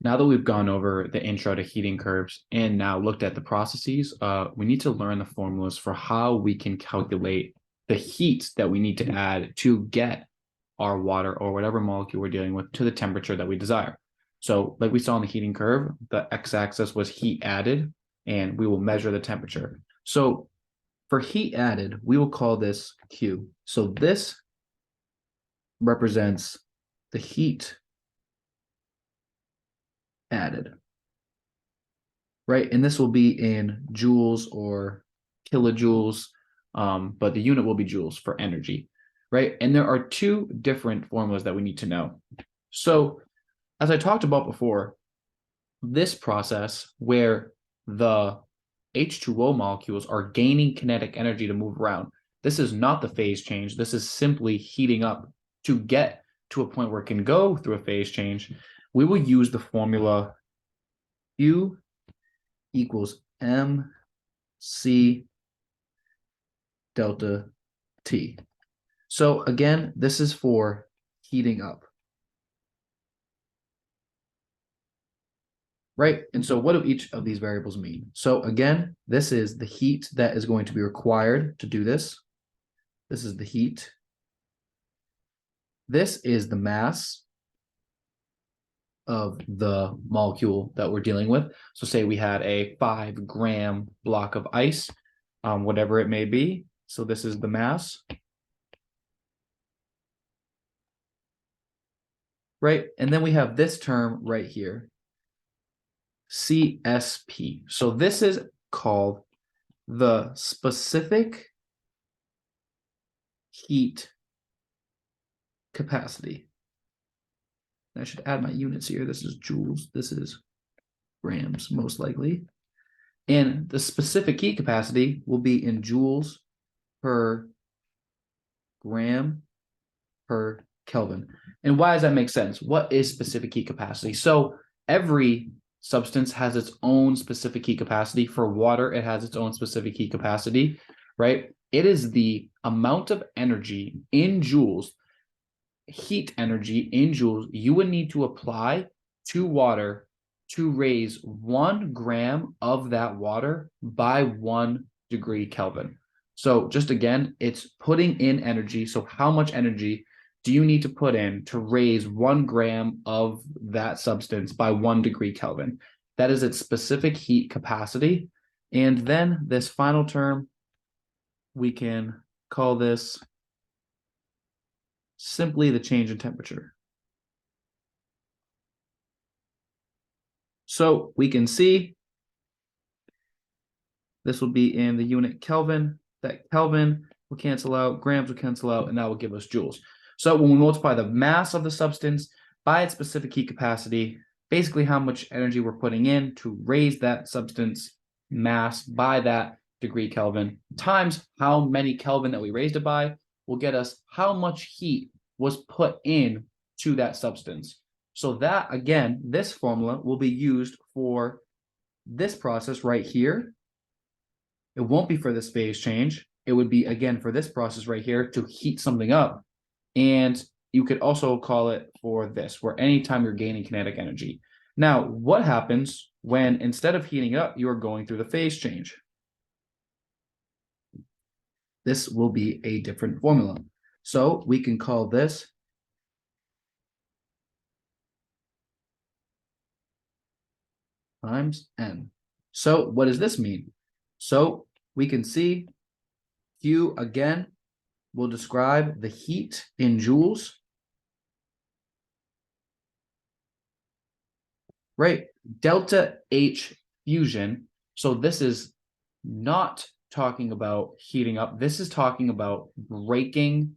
Now that we've gone over the intro to heating curves and now looked at the processes, we need to learn the formulas for how we can calculate the heat that we need to add to get our water or whatever molecule we're dealing with to the temperature that we desire. So like we saw in the heating curve, the x-axis was heat added, and we will measure the temperature. So for heat added, we will call this Q. So this represents the heat added, right? And this will be in joules or kilojoules, but the unit will be joules for energy, right? And there are two different formulas that we need to know. So as I talked about before, this process where the H2O molecules are gaining kinetic energy to move around, this is not the phase change. This is simply heating up to get to a point where it can go through a phase change. We will use the formula Q equals MC delta T. So again, this is for heating up. Right? And so what do each of these variables mean? So again, this is the heat that is going to be required to do this. This is the heat. This is the mass of the molecule that we're dealing with. So say we had a 5-gram block of ice, whatever it may be. So this is the mass. Right? And then we have this term right here, CSP. So this is called the specific heat capacity. I should add my units here. This is joules. This is grams, most likely. And the specific heat capacity will be in joules per gram per Kelvin. And why does that make sense? What is specific heat capacity? So every substance has its own specific heat capacity. For water, it has its own specific heat capacity, right? It is the amount of energy in joules, heat energy in joules, you would need to apply to water to raise 1 gram of that water by 1 degree Kelvin. So just again, it's putting in energy. So how much energy do you need to put in to raise 1 gram of that substance by 1 degree Kelvin? That is its specific heat capacity. And then this final term, we can call this simply the change in temperature. So we can see this will be in the unit Kelvin. That Kelvin will cancel out, grams will cancel out, and that will give us joules. So when we multiply the mass of the substance by its specific heat capacity, basically how much energy we're putting in to raise that substance mass by that degree Kelvin times how many Kelvin that we raised it by will get us how much heat was put in to that substance. So that, again, this formula will be used for this process right here. It won't be for this phase change. It would be, again, for this process right here to heat something up. And you could also call it for this, where anytime you're gaining kinetic energy. Now, what happens when instead of heating up, you are going through the phase change? This will be a different formula. So we can call this times N. So what does this mean? So we can see Q again will describe the heat in joules. Right? Delta H fusion. So this is not talking about heating up. This is talking about breaking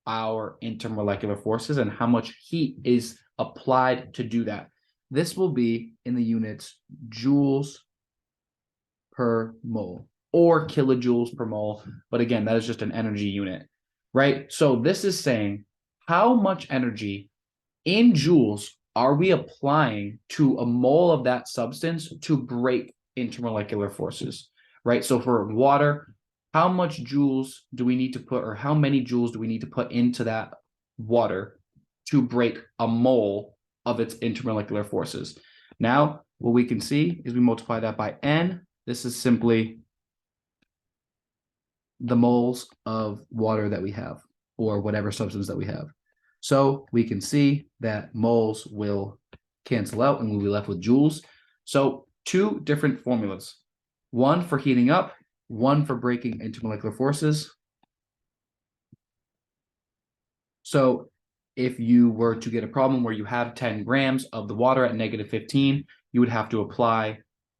our intermolecular forces and how much heat is applied to do that. This will be in the units joules per mole or kilojoules per mole. But again, that is just an energy unit, right? So this is saying how much energy in joules are we applying to a mole of that substance to break intermolecular forces, right? So for water, how much joules do we need to put, or how many joules do we need to put into that water to break a mole of its intermolecular forces. Now, what we can see is we multiply that by N. This is simply the moles of water that we have, or whatever substance that we have. So we can see that moles will cancel out and we'll be left with joules. So two different formulas, one for heating up, one for breaking intermolecular forces. So if you were to get a problem where you have 10 grams of the water at -15, you would have to apply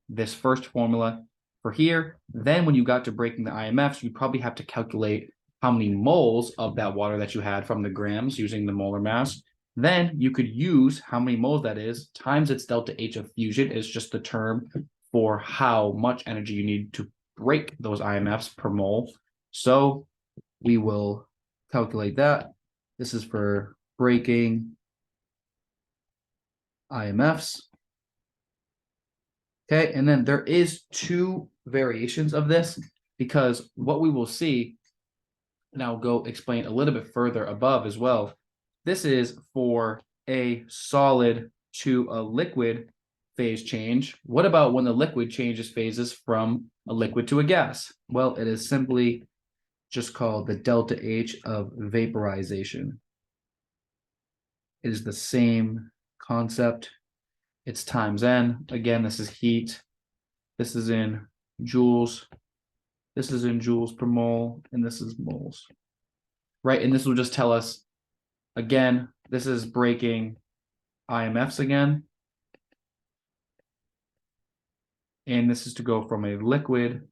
this first formula for here. Then when you got to breaking the IMFs, you probably have to calculate how many moles of that water that you had from the grams using the molar mass. Then you could use how many moles that is times its delta H of fusion is just the term for how much energy you need to break those IMFs per mole. So we will calculate that. This is for breaking IMFs. Okay, and then there is two variations of this, because what we will see, and I'll go explain a little bit further above as well. This is for a solid to a liquid phase change. What about when the liquid changes phases from a liquid to a gas? Well, it is simply just called the delta H of vaporization. It is the same concept. It's times N. Again, this is heat. This is in joules. This is in joules per mole, and this is moles. Right, and this will just tell us, again, this is breaking IMFs again. And this is to go from a liquid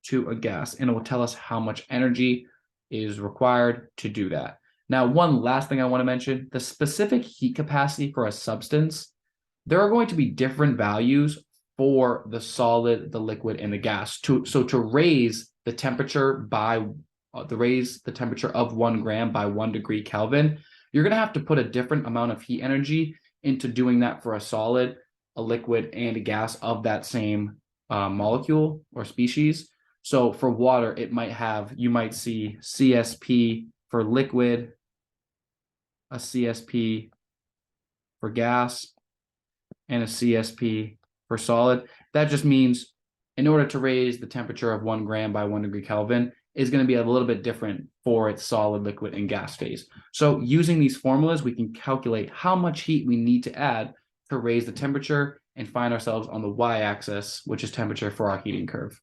to a gas, and it will tell us how much energy is required to do that. Now, one last thing I want to mention, the specific heat capacity for a substance, there are going to be different values for the solid, the liquid, and the gas. So to raise the temperature by raise the temperature of 1 gram by 1 degree Kelvin, you're going to have to put a different amount of heat energy into doing that for a solid, a liquid, and a gas of that same molecule or species. So for water, it might have, you might see CSP for liquid, a CSP for gas, and a CSP for solid. That just means in order to raise the temperature of 1 gram by 1 degree Kelvin is going to be a little bit different for its solid, liquid, and gas phase. So using these formulas, we can calculate how much heat we need to add to raise the temperature and find ourselves on the y-axis, which is temperature for our heating curve.